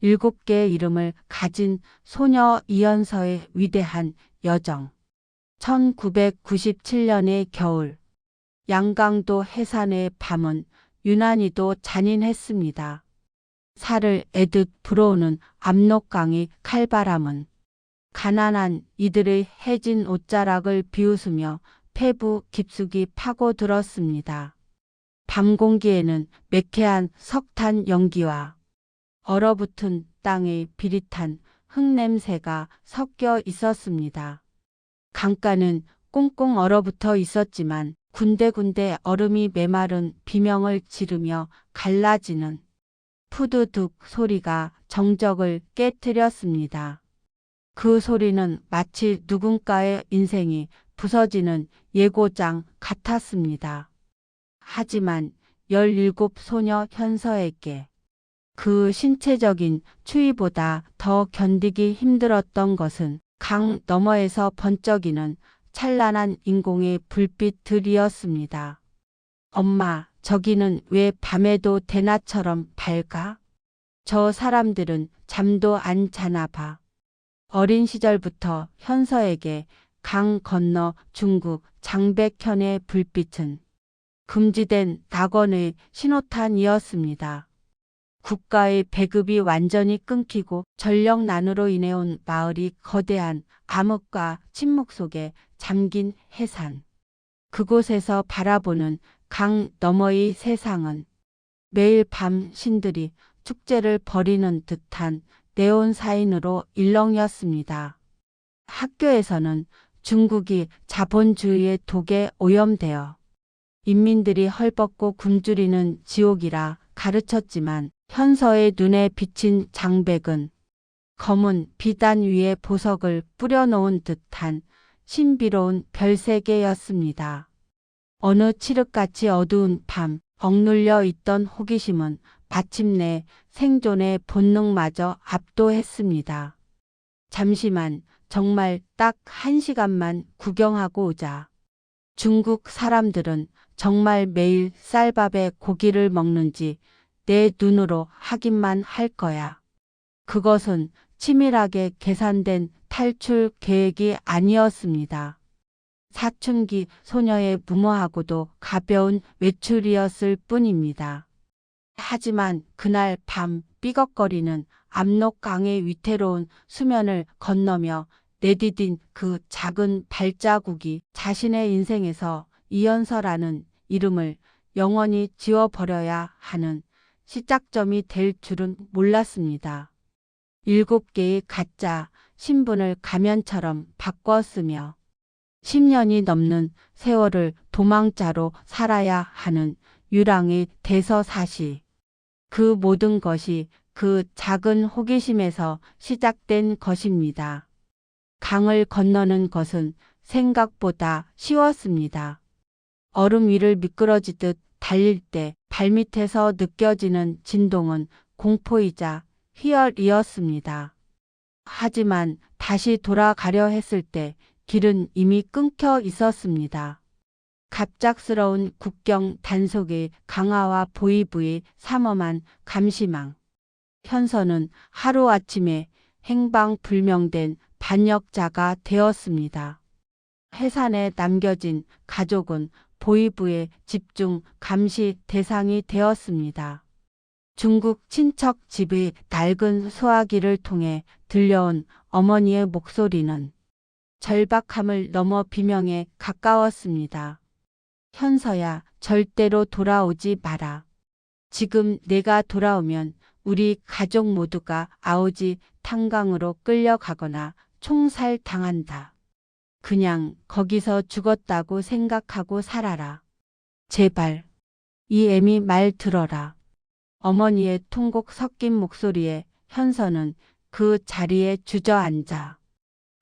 7개의 이름을 가진 소녀 이연서의 위대한 여정. 1997년의 겨울. 양강도 해산의 밤은 유난히도 잔인했습니다. 살을 애듯 불어오는 압록강의 칼바람은 가난한 이들의 해진 옷자락을 비웃으며 폐부 깊숙이 파고들었습니다. 밤 공기에는 매캐한 석탄 연기와 얼어붙은 땅의 비릿한 흙냄새가 섞여 있었습니다. 강가는 꽁꽁 얼어붙어 있었지만 군데군데 얼음이 메마른 비명을 지르며 갈라지는 푸드득 소리가 정적을 깨뜨렸습니다. 그 소리는 마치 누군가의 인생이 부서지는 예고장 같았습니다. 하지만 17 소녀 현서에게 그 신체적인 추위보다 더 견디기 힘들었던 것은 강 너머에서 번쩍이는 찬란한 인공의 불빛들이었습니다. 엄마, 저기는 왜 밤에도 대낮처럼 밝아? 저 사람들은 잠도 안 자나 봐. 어린 시절부터 현서에게 강 건너 중국 장백현의 불빛은 금지된 낙원의 신호탄이었습니다. 국가의 배급이 완전히 끊기고 전력난으로 인해온 마을이 거대한 암흑과 침묵 속에 잠긴 해산. 그곳에서 바라보는 강 너머의 세상은 매일 밤 신들이 축제를 벌이는 듯한 네온 사인으로 일렁였습니다. 학교에서는 중국이 자본주의의 독에 오염되어 인민들이 헐벗고 굶주리는 지옥이라 가르쳤지만 현서의 눈에 비친 장백은 검은 비단 위에 보석을 뿌려놓은 듯한 신비로운 별세계였습니다. 어느 칠흑같이 어두운 밤 억눌려 있던 호기심은 마침내 생존의 본능마저 압도했습니다. 잠시만, 정말 딱 1시간만 구경하고 오자. 중국 사람들은 정말 매일 쌀밥에 고기를 먹는지 내 눈으로 확인만 할 거야. 그것은 치밀하게 계산된 탈출 계획이 아니었습니다. 사춘기 소녀의 무모하고도 가벼운 외출이었을 뿐입니다. 하지만 그날 밤 삐걱거리는 압록강의 위태로운 수면을 건너며 내디딘 그 작은 발자국이 자신의 인생에서 이연서라는 이름을 영원히 지워버려야 하는 시작점이 될 줄은 몰랐습니다. 7개의 가짜 신분을 가면처럼 바꿨으며 10년이 넘는 세월을 도망자로 살아야 하는 유랑의 대서사시. 그 모든 것이 그 작은 호기심에서 시작된 것입니다. 강을 건너는 것은 생각보다 쉬웠습니다. 얼음 위를 미끄러지듯 달릴 때 발밑에서 느껴지는 진동은 공포이자 희열이었습니다. 하지만 다시 돌아가려 했을 때 길은 이미 끊겨 있었습니다. 갑작스러운 국경 단속의 강화와 보이부의 삼엄한 감시망. 현서는 하루아침에 행방불명된 반역자가 되었습니다. 해산에 남겨진 가족은 보이부의 집중 감시 대상이 되었습니다. 중국 친척 집의 낡은 소화기를 통해 들려온 어머니의 목소리는 절박함을 넘어 비명에 가까웠습니다. 현서야, 절대로 돌아오지 마라. 지금 내가 돌아오면 우리 가족 모두가 아오지 탄강으로 끌려가거나 총살당한다. 그냥 거기서 죽었다고 생각하고 살아라. 제발. 이 애미 말 들어라. 어머니의 통곡 섞인 목소리에 현서는 그 자리에 주저앉아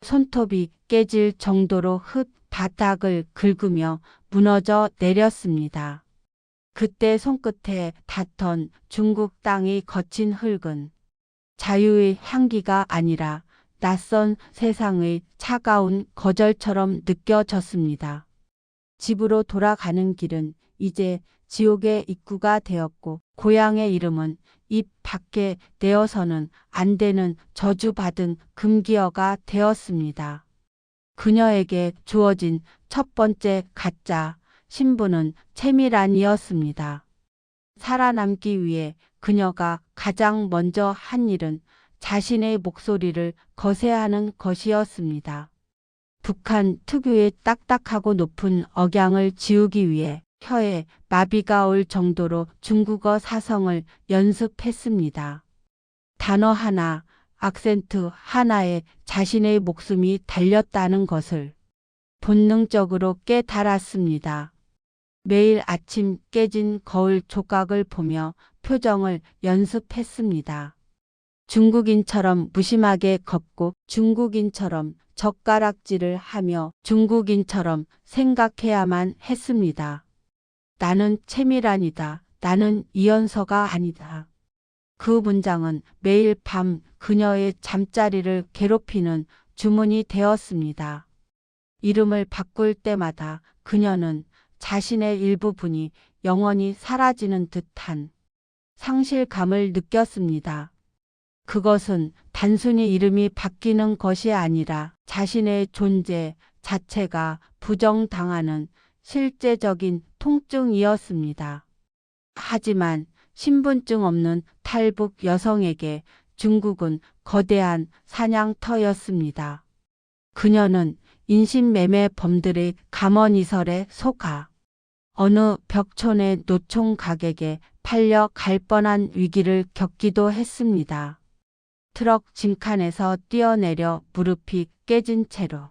손톱이 깨질 정도로 흙바닥을 긁으며 무너져 내렸습니다. 그때 손끝에 닿던 중국 땅의 거친 흙은 자유의 향기가 아니라 낯선 세상의 차가운 거절처럼 느껴졌습니다. 집으로 돌아가는 길은 이제 지옥의 입구가 되었고 고향의 이름은 입 밖에 내어서는 안 되는 저주받은 금기어가 되었습니다. 그녀에게 주어진 첫 번째 가짜 신부는 채밀한이었습니다. 살아남기 위해 그녀가 가장 먼저 한 일은 자신의 목소리를 거세하는 것이었습니다. 북한 특유의 딱딱하고 높은 억양을 지우기 위해 혀에 마비가 올 정도로 중국어 사성을 연습했습니다. 단어 하나, 악센트 하나에 자신의 목숨이 달렸다는 것을 본능적으로 깨달았습니다. 매일 아침 깨진 거울 촉각을 보며 표정을 연습했습니다. 중국인처럼 무심하게 걷고 중국인처럼 젓가락질을 하며 중국인처럼 생각해야만 했습니다. 나는 채밀한이다. 나는 이연서가 아니다. 그 문장은 매일 밤 그녀의 잠자리를 괴롭히는 주문이 되었습니다. 이름을 바꿀 때마다 그녀는 자신의 일부분이 영원히 사라지는 듯한 상실감을 느꼈습니다. 그것은 단순히 이름이 바뀌는 것이 아니라 자신의 존재 자체가 부정당하는 실제적인 통증이었습니다. 하지만 신분증 없는 탈북 여성에게 중국은 거대한 사냥터였습니다. 그녀는 인신매매범들의 감언이설에 속아 어느 벽촌의 노총 가게에 팔려 갈 뻔한 위기를 겪기도 했습니다. 트럭 짐칸에서 뛰어내려 무릎이 깨진 채로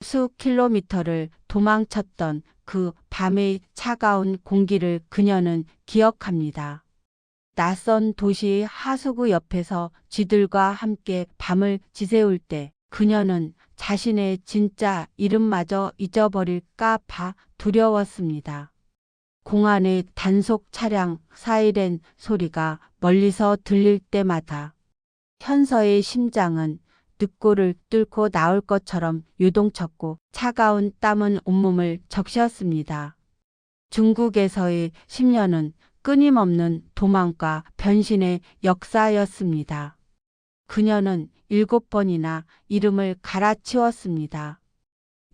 수 킬로미터를 도망쳤던 그 밤의 차가운 공기를 그녀는 기억합니다. 낯선 도시의 하수구 옆에서 쥐들과 함께 밤을 지새울 때 그녀는 자신의 진짜 이름마저 잊어버릴까 봐 두려웠습니다. 공안의 단속 차량 사이렌 소리가 멀리서 들릴 때마다 현서의 심장은 늑골을 뚫고 나올 것처럼 요동쳤고 차가운 땀은 온몸을 적셨습니다. 중국에서의 10년은 끊임없는 도망과 변신의 역사였습니다. 그녀는 7번이나 이름을 갈아치웠습니다.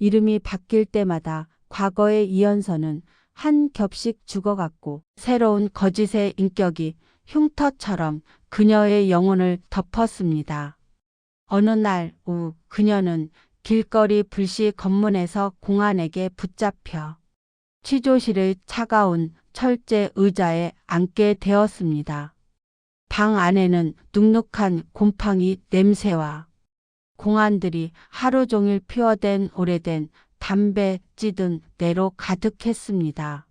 이름이 바뀔 때마다 과거의 이연서는 한 겹씩 죽어갔고 새로운 거짓의 인격이 흉터처럼 그녀의 영혼을 덮었습니다. 어느 날 오후 그녀는 길거리 불시 검문에서 공안에게 붙잡혀 취조실의 차가운 철제 의자에 앉게 되었습니다. 방 안에는 눅눅한 곰팡이 냄새와 공안들이 하루 종일 피워댄 오래된 담배 찌든 내로 가득했습니다.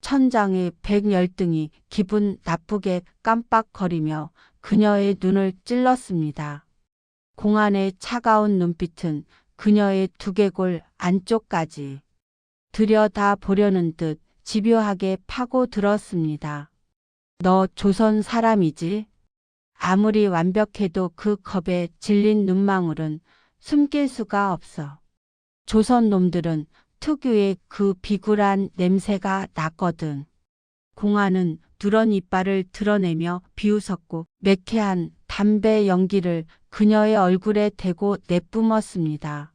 천장의 백열등이 기분 나쁘게 깜빡거리며 그녀의 눈을 찔렀습니다. 공안의 차가운 눈빛은 그녀의 두개골 안쪽까지 들여다보려는 듯 집요하게 파고들었습니다. 너 조선 사람이지? 아무리 완벽해도 그 겁에 질린 눈망울은 숨길 수가 없어. 조선 놈들은 특유의 그 비굴한 냄새가 났거든. 공안은 누런 이빨을 드러내며 비웃었고 매캐한 담배 연기를 그녀의 얼굴에 대고 내뿜었습니다.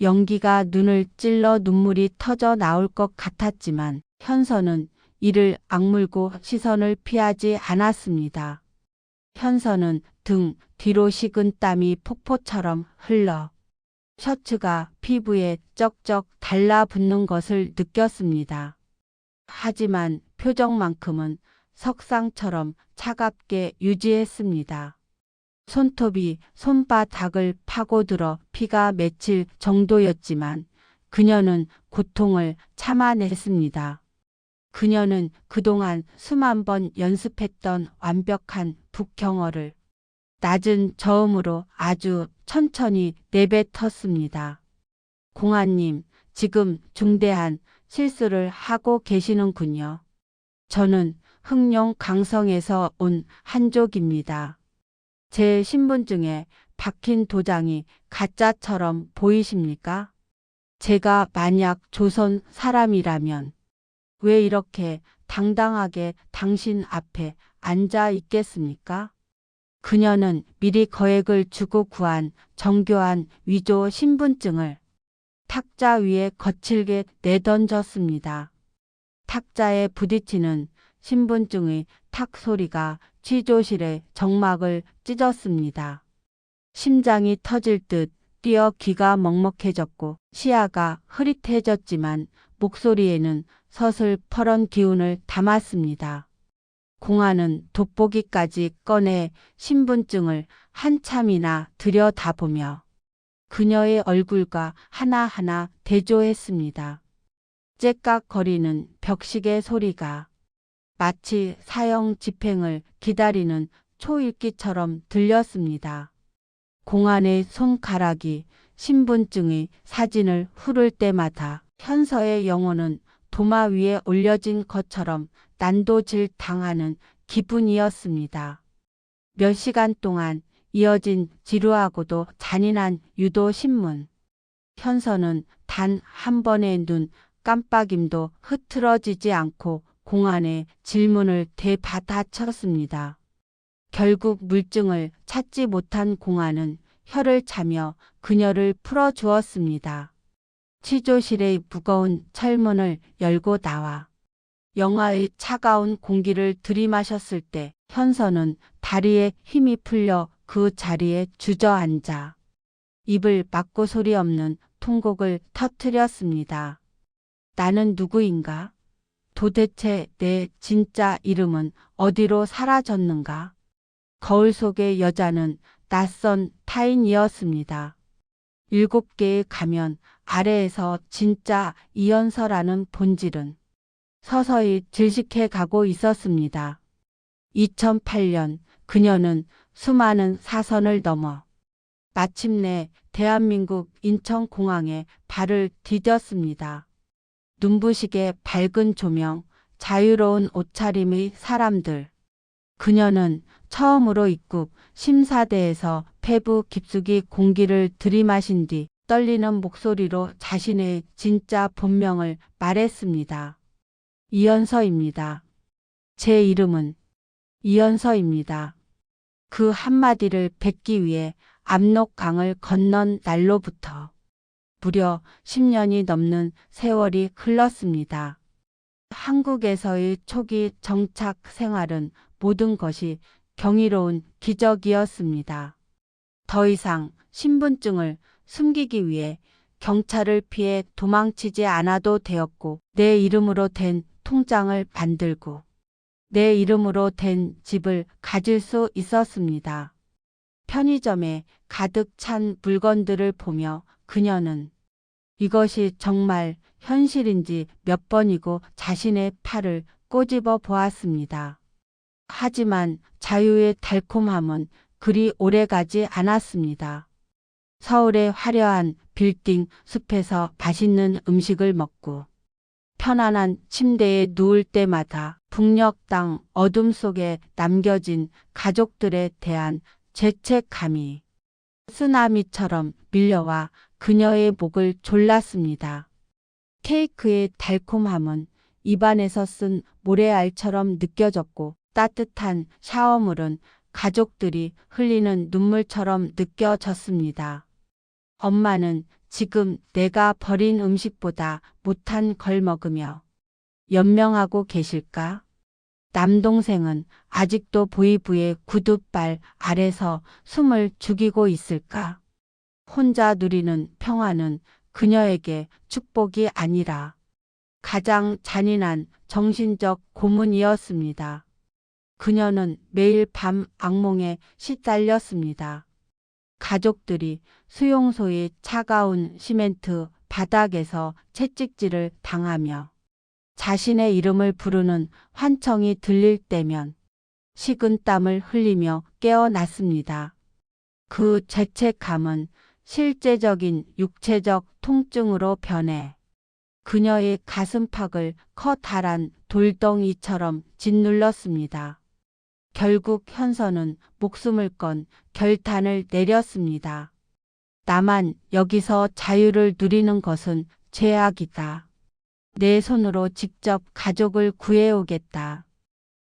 연기가 눈을 찔러 눈물이 터져 나올 것 같았지만 현서는 이를 악물고 시선을 피하지 않았습니다. 현서는 등 뒤로 식은 땀이 폭포처럼 흘러 셔츠가 피부에 쩍쩍 달라붙는 것을 느꼈습니다. 하지만 표정만큼은 석상처럼 차갑게 유지했습니다. 손톱이 손바닥을 파고들어 피가 맺힐 정도였지만 그녀는 고통을 참아냈습니다. 그녀는 그동안 수만 번 연습했던 완벽한 북경어를 낮은 저음으로 아주 천천히 내뱉었습니다. 공안님, 지금 중대한 실수를 하고 계시는군요. 저는 흑룡 강성에서 온 한족입니다. 제 신분증에 박힌 도장이 가짜처럼 보이십니까? 제가 만약 조선 사람이라면 왜 이렇게 당당하게 당신 앞에 앉아 있겠습니까? 그녀는 미리 거액을 주고 구한 정교한 위조 신분증을 탁자 위에 거칠게 내던졌습니다. 탁자에 부딪히는 신분증의 탁 소리가 취조실의 정막을 찢었습니다. 심장이 터질 듯 뛰어 귀가 먹먹해졌고 시야가 흐릿해졌지만 목소리에는 서슬퍼런 기운을 담았습니다. 공아는 돋보기까지 꺼내 신분증을 한참이나 들여다보며 그녀의 얼굴과 하나하나 대조했습니다. 째깍거리는 벽시계 소리가 마치 사형 집행을 기다리는 초읽기처럼 들렸습니다. 공안의 손가락이 신분증의 사진을 후를 때마다 현서의 영혼은 도마 위에 올려진 것처럼 난도질 당하는 기분이었습니다. 몇 시간 동안 이어진 지루하고도 잔인한 유도신문. 현서는 단 한 번의 눈 깜빡임도 흐트러지지 않고 공안의 질문을 되받아쳤습니다. 결국 물증을 찾지 못한 공안은 혀를 차며 그녀를 풀어주었습니다. 취조실의 무거운 철문을 열고 나와 영화의 차가운 공기를 들이마셨을 때 현서는 다리에 힘이 풀려 그 자리에 주저앉아 입을 막고 소리 없는 통곡을 터뜨렸습니다. 나는 누구인가? 도대체 내 진짜 이름은 어디로 사라졌는가? 거울 속의 여자는 낯선 타인이었습니다. 7개의 가면 아래에서 진짜 이현서라는 본질은 서서히 질식해 가고 있었습니다. 2008년 그녀는 수많은 사선을 넘어 마침내 대한민국 인천공항에 발을 디뎠습니다. 눈부시게 밝은 조명, 자유로운 옷차림의 사람들. 그녀는 처음으로 입국 심사대에서 폐부 깊숙이 공기를 들이마신 뒤 떨리는 목소리로 자신의 진짜 본명을 말했습니다. 이현서입니다. 제 이름은 이현서입니다. 그 한마디를 뱉기 위해 압록강을 건넌 날로부터 무려 10년이 넘는 세월이 흘렀습니다. 한국에서의 초기 정착 생활은 모든 것이 경이로운 기적이었습니다. 더 이상 신분증을 숨기기 위해 경찰을 피해 도망치지 않아도 되었고 내 이름으로 된 통장을 만들고 내 이름으로 된 집을 가질 수 있었습니다. 편의점에 가득 찬 물건들을 보며 그녀는 이것이 정말 현실인지 몇 번이고 자신의 팔을 꼬집어 보았습니다. 하지만 자유의 달콤함은 그리 오래가지 않았습니다. 서울의 화려한 빌딩 숲에서 맛있는 음식을 먹고 편안한 침대에 누울 때마다 북녘 땅 어둠 속에 남겨진 가족들에 대한 죄책감이 쓰나미처럼 밀려와 그녀의 목을 졸랐습니다. 케이크의 달콤함은 입안에서 쓴 모래알처럼 느껴졌고 따뜻한 샤워물은 가족들이 흘리는 눈물처럼 느껴졌습니다. 엄마는 지금 내가 버린 음식보다 못한 걸 먹으며 연명하고 계실까? 남동생은 아직도 보이부의 구둣발 아래서 숨을 죽이고 있을까? 혼자 누리는 평화는 그녀에게 축복이 아니라 가장 잔인한 정신적 고문이었습니다. 그녀는 매일 밤 악몽에 시달렸습니다. 가족들이 수용소의 차가운 시멘트 바닥에서 채찍질을 당하며 자신의 이름을 부르는 환청이 들릴 때면 식은땀을 흘리며 깨어났습니다. 그 죄책감은 실제적인 육체적 통증으로 변해 그녀의 가슴팍을 커다란 돌덩이처럼 짓눌렀습니다. 결국 현서는 목숨을 건 결단을 내렸습니다. 나만 여기서 자유를 누리는 것은 죄악이다. 내 손으로 직접 가족을 구해오겠다.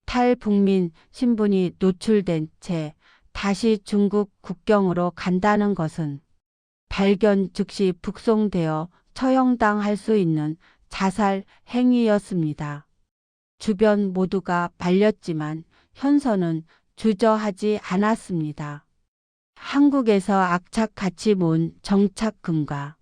탈북민 신분이 노출된 채 다시 중국 국경으로 간다는 것은 발견 즉시 북송되어 처형당할 수 있는 자살 행위였습니다. 주변 모두가 말렸지만 현서는 주저하지 않았습니다. 한국에서 악착같이 모은 정착금과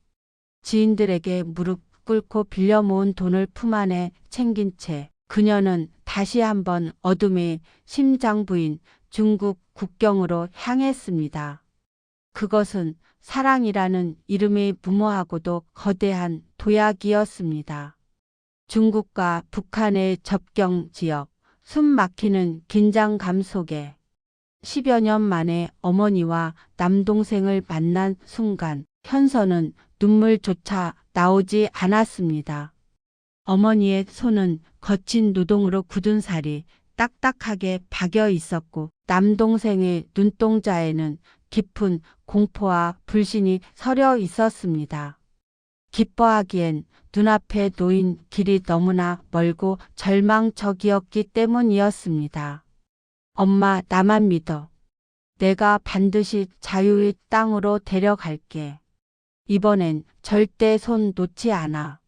지인들에게 무릎 꿇고 빌려 모은 돈을 품 안에 챙긴 채 그녀는 다시 한번 어둠의 심장부인 중국 국경으로 향했습니다. 그것은 사랑이라는 이름이 무모하고도 거대한 도약이었습니다. 중국과 북한의 접경 지역, 숨 막히는 긴장감 속에 10여 년 만에 어머니와 남동생을 만난 순간 현서는 눈물조차 나오지 않았습니다. 어머니의 손은 거친 노동으로 굳은 살이 딱딱하게 박여 있었고 남동생의 눈동자에는 깊은 공포와 불신이 서려 있었습니다. 기뻐하기엔 눈앞에 놓인 길이 너무나 멀고 절망적이었기 때문이었습니다. 엄마, 나만 믿어. 내가 반드시 자유의 땅으로 데려갈게. 이번엔 절대 손 놓지 않아.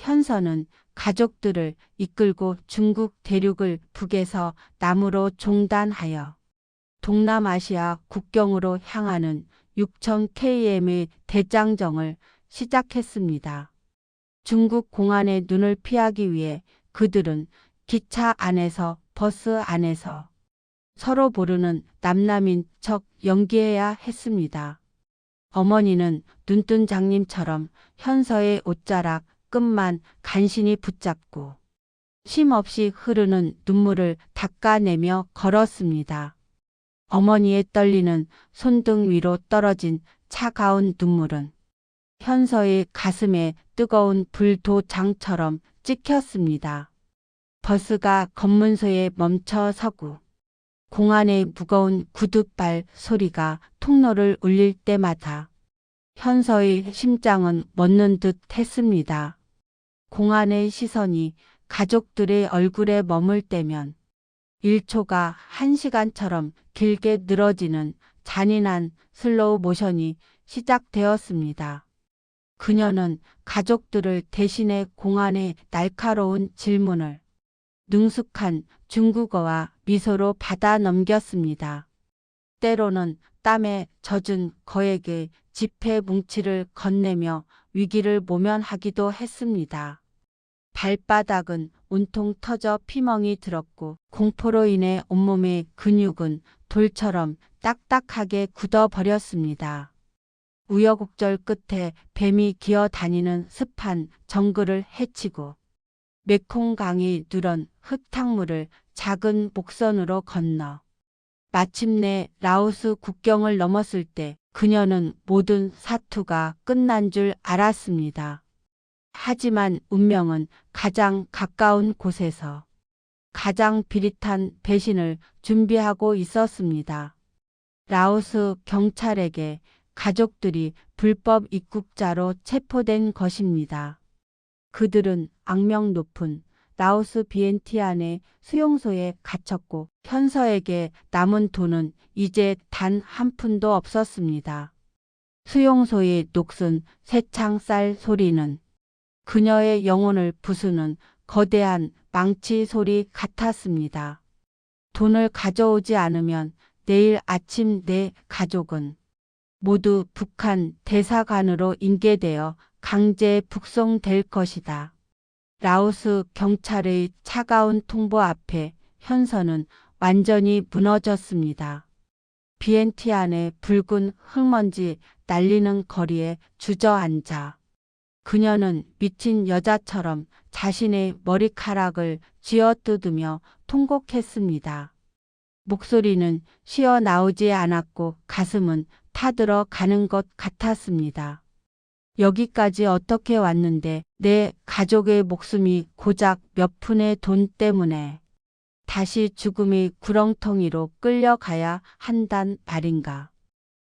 현서는 가족들을 이끌고 중국 대륙을 북에서 남으로 종단하여 동남아시아 국경으로 향하는 6000km의 대장정을 시작했습니다. 중국 공안의 눈을 피하기 위해 그들은 기차 안에서 버스 안에서 서로 모르는 남남인 척 연기해야 했습니다. 어머니는 눈뜬 장님처럼 현서의 옷자락 끝만 간신히 붙잡고 쉼없이 흐르는 눈물을 닦아내며 걸었습니다. 어머니의 떨리는 손등 위로 떨어진 차가운 눈물은 현서의 가슴에 뜨거운 불도장처럼 찍혔습니다. 버스가 검문소에 멈춰 서고 공안의 무거운 구둣발 소리가 통로를 울릴 때마다 현서의 심장은 멎는 듯 했습니다. 공안의 시선이 가족들의 얼굴에 머물 때면 1초가 1시간처럼 길게 늘어지는 잔인한 슬로우 모션이 시작되었습니다. 그녀는 가족들을 대신해 공안의 날카로운 질문을 능숙한 중국어와 미소로 받아 넘겼습니다. 때로는 땀에 젖은 거액의 지폐 뭉치를 건네며 위기를 모면하기도 했습니다. 발바닥은 온통 터져 피멍이 들었고 공포로 인해 온몸의 근육은 돌처럼 딱딱하게 굳어버렸습니다. 우여곡절 끝에 뱀이 기어다니는 습한 정글을 헤치고 메콩강이 누런 흙탕물을 작은 목선으로 건너 마침내 라오스 국경을 넘었을 때 그녀는 모든 사투가 끝난 줄 알았습니다. 하지만 운명은 가장 가까운 곳에서 가장 비릿한 배신을 준비하고 있었습니다. 라오스 경찰에게 가족들이 불법 입국자로 체포된 것입니다. 그들은 악명 높은 라오스 비엔티안의 수용소에 갇혔고 현서에게 남은 돈은 이제 단 한 푼도 없었습니다. 수용소의 녹슨 새창살 소리는 그녀의 영혼을 부수는 거대한 망치 소리 같았습니다. 돈을 가져오지 않으면 내일 아침 내 가족은 모두 북한 대사관으로 인계되어 강제 북송될 것이다. 라오스 경찰의 차가운 통보 앞에 현서는 완전히 무너졌습니다. 비엔티안의 붉은 흙먼지 날리는 거리에 주저앉아 그녀는 미친 여자처럼 자신의 머리카락을 쥐어뜯으며 통곡했습니다. 목소리는 쉬어 나오지 않았고 가슴은 타들어 가는 것 같았습니다. 여기까지 어떻게 왔는데 내 가족의 목숨이 고작 몇 푼의 돈 때문에 다시 죽음의 구렁텅이로 끌려가야 한단 말인가.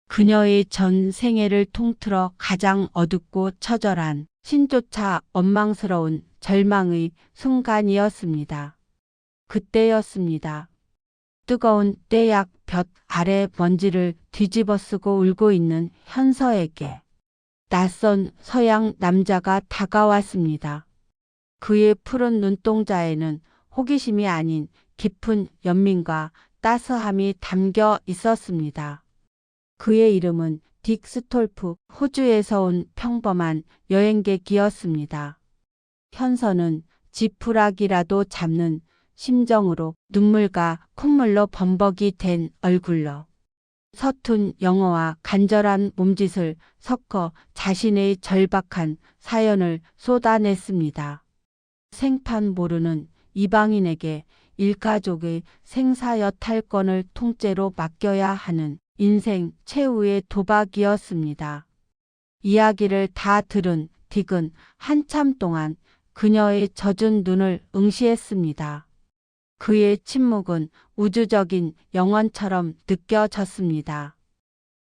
그녀의 전 생애를 통틀어 가장 어둡고 처절한 신조차 원망스러운 절망의 순간이었습니다. 그때였습니다. 뜨거운 떼약 볕 아래 먼지를 뒤집어 쓰고 울고 있는 현서에게 낯선 서양 남자가 다가왔습니다. 그의 푸른 눈동자에는 호기심이 아닌 깊은 연민과 따스함이 담겨 있었습니다. 그의 이름은 딕 스톨프, 호주에서 온 평범한 여행객이었습니다. 현서는 지푸라기라도 잡는 심정으로 눈물과 콧물로 범벅이 된 얼굴로 서툰 영어와 간절한 몸짓을 섞어 자신의 절박한 사연을 쏟아냈습니다. 생판 모르는 이방인에게 일가족의 생사여탈권을 통째로 맡겨야 하는 인생 최후의 도박이었습니다. 이야기를 다 들은 딕은 한참 동안 그녀의 젖은 눈을 응시했습니다. 그의 침묵은 우주적인 영원처럼 느껴졌습니다.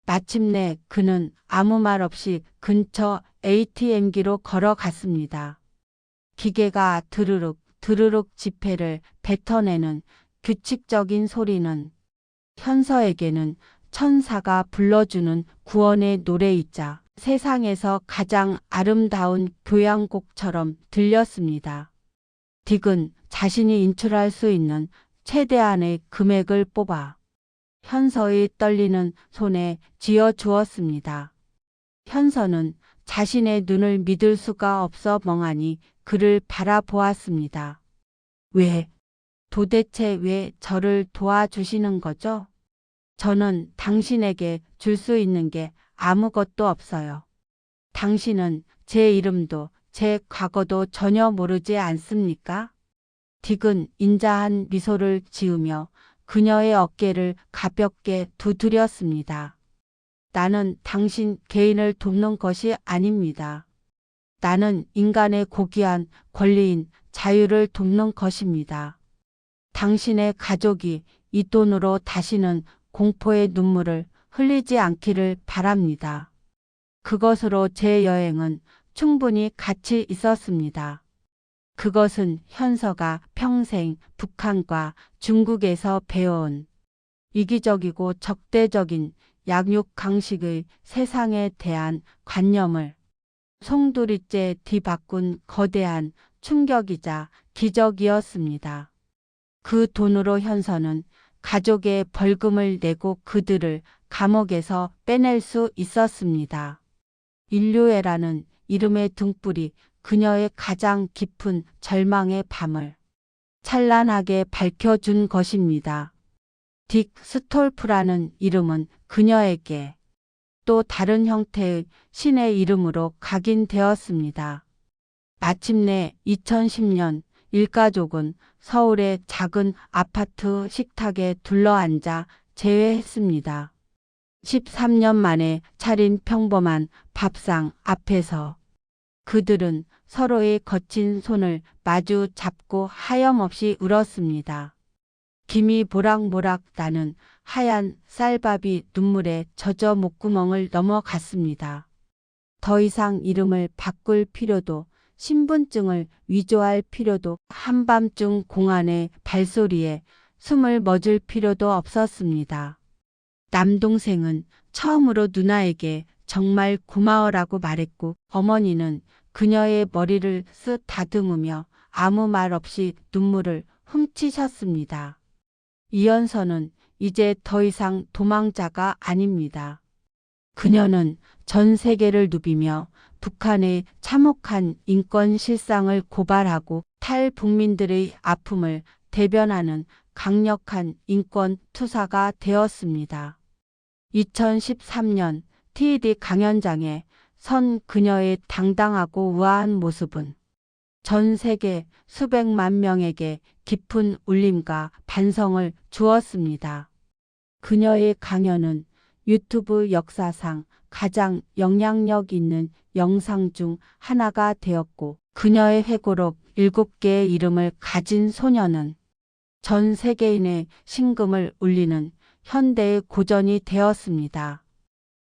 마침내 그는 아무 말 없이 근처 ATM기로 걸어갔습니다. 기계가 드르륵 드르륵 지폐를 뱉어내는 규칙적인 소리는 현서에게는 천사가 불러주는 구원의 노래이자 세상에서 가장 아름다운 교향곡처럼 들렸습니다. 딕은 자신이 인출할 수 있는 최대한의 금액을 뽑아 현서의 떨리는 손에 쥐어 주었습니다. 현서는 자신의 눈을 믿을 수가 없어 멍하니 그를 바라보았습니다. 도대체 왜 저를 도와주시는 거죠? 저는 당신에게 줄 수 있는 게 아무것도 없어요. 당신은 제 이름도 제 과거도 전혀 모르지 않습니까? 딕은 인자한 미소를 지으며 그녀의 어깨를 가볍게 두드렸습니다. 나는 당신 개인을 돕는 것이 아닙니다. 나는 인간의 고귀한 권리인 자유를 돕는 것입니다. 당신의 가족이 이 돈으로 다시는 공포의 눈물을 흘리지 않기를 바랍니다. 그것으로 제 여행은 충분히 가치 있었습니다. 그것은 현서가 평생 북한과 중국에서 배워온 이기적이고 적대적인 양육 강식의 세상에 대한 관념을 송두리째 뒤바꾼 거대한 충격이자 기적이었습니다. 그 돈으로 현서는 가족의 벌금을 내고 그들을 감옥에서 빼낼 수 있었습니다. 인류애라는 이름의 등불이 그녀의 가장 깊은 절망의 밤을 찬란하게 밝혀준 것입니다. 딕 스톨프라는 이름은 그녀에게 또 다른 형태의 신의 이름으로 각인되었습니다. 마침내 2010년 일가족은 서울의 작은 아파트 식탁에 둘러앉아 재회했습니다. 13년 만에 차린 평범한 밥상 앞에서 그들은 서로의 거친 손을 마주 잡고 하염없이 울었습니다. 김이 모락모락 나는 하얀 쌀밥이 눈물에 젖어 목구멍을 넘어갔습니다. 더 이상 이름을 바꿀 필요도 신분증을 위조할 필요도 한밤중 공안의 발소리에 숨을 멎을 필요도 없었습니다. 남동생은 처음으로 누나에게 정말 고마워라고 말했고 어머니는 그녀의 머리를 쓱 다듬으며 아무 말 없이 눈물을 훔치셨습니다. 이현서는 이제 더 이상 도망자가 아닙니다. 그녀는 전 세계를 누비며 북한의 참혹한 인권 실상을 고발하고 탈북민들의 아픔을 대변하는 강력한 인권 투사가 되었습니다. 2013년 TED 강연장에 선 그녀의 당당하고 우아한 모습은 전 세계 수백만 명에게 깊은 울림과 반성을 주었습니다. 그녀의 강연은 유튜브 역사상 가장 영향력 있는 영상 중 하나가 되었고 그녀의 회고록 7개의 이름을 가진 소녀는 전 세계인의 심금을 울리는 현대의 고전이 되었습니다.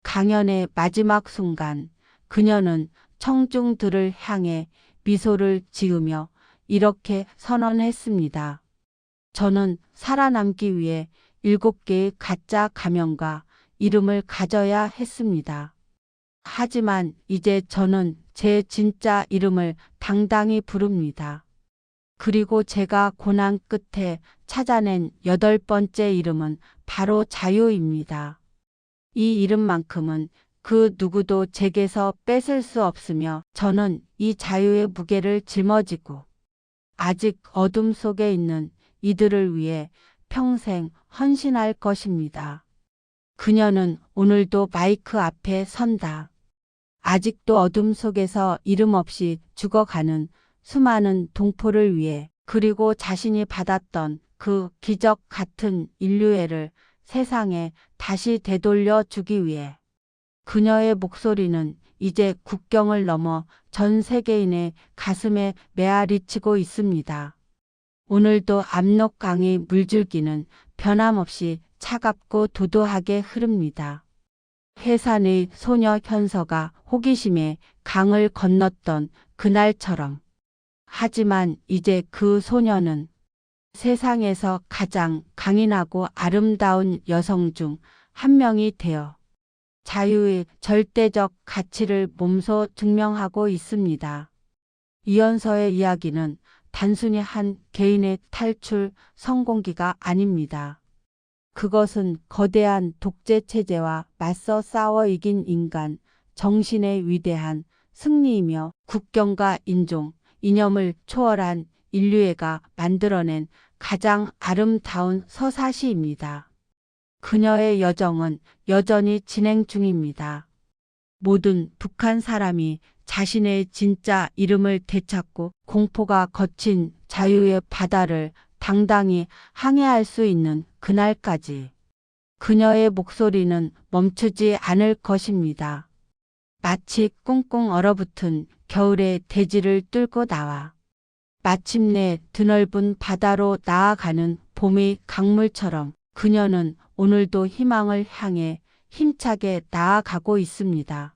강연의 마지막 순간 그녀는 청중들을 향해 미소를 지으며 이렇게 선언했습니다. 저는 살아남기 위해 7개의 가짜 가명과 이름을 가져야 했습니다. 하지만 이제 저는 제 진짜 이름을 당당히 부릅니다. 그리고 제가 고난 끝에 찾아낸 8번째 이름은 바로 자유입니다. 이 이름만큼은 그 누구도 제게서 뺏을 수 없으며 저는 이 자유의 무게를 짊어지고 아직 어둠 속에 있는 이들을 위해 평생 헌신할 것입니다. 그녀는 오늘도 마이크 앞에 선다. 아직도 어둠 속에서 이름 없이 죽어가는 수많은 동포를 위해 그리고 자신이 받았던 그 기적 같은 인류애를 세상에 다시 되돌려 주기 위해 그녀의 목소리는 이제 국경을 넘어 전 세계인의 가슴에 메아리치고 있습니다. 오늘도 압록강의 물줄기는 변함없이 차갑고 도도하게 흐릅니다. 해산의 소녀 현서가 호기심에 강을 건넜던 그날처럼. 하지만 이제 그 소녀는 세상에서 가장 강인하고 아름다운 여성 중 한 명이 되어 자유의 절대적 가치를 몸소 증명하고 있습니다. 이연서의 이야기는 단순히 한 개인의 탈출 성공기가 아닙니다. 그것은 거대한 독재 체제와 맞서 싸워 이긴 인간, 정신의 위대한 승리이며 국경과 인종, 이념을 초월한 인류애가 만들어낸 가장 아름다운 서사시입니다. 그녀의 여정은 여전히 진행 중입니다. 모든 북한 사람이 자신의 진짜 이름을 되찾고 공포가 거친 자유의 바다를 당당히 항해할 수 있는 그날까지 그녀의 목소리는 멈추지 않을 것입니다. 마치 꽁꽁 얼어붙은 겨울의 대지를 뚫고 나와 마침내 드넓은 바다로 나아가는 봄의 강물처럼 그녀는 오늘도 희망을 향해 힘차게 나아가고 있습니다.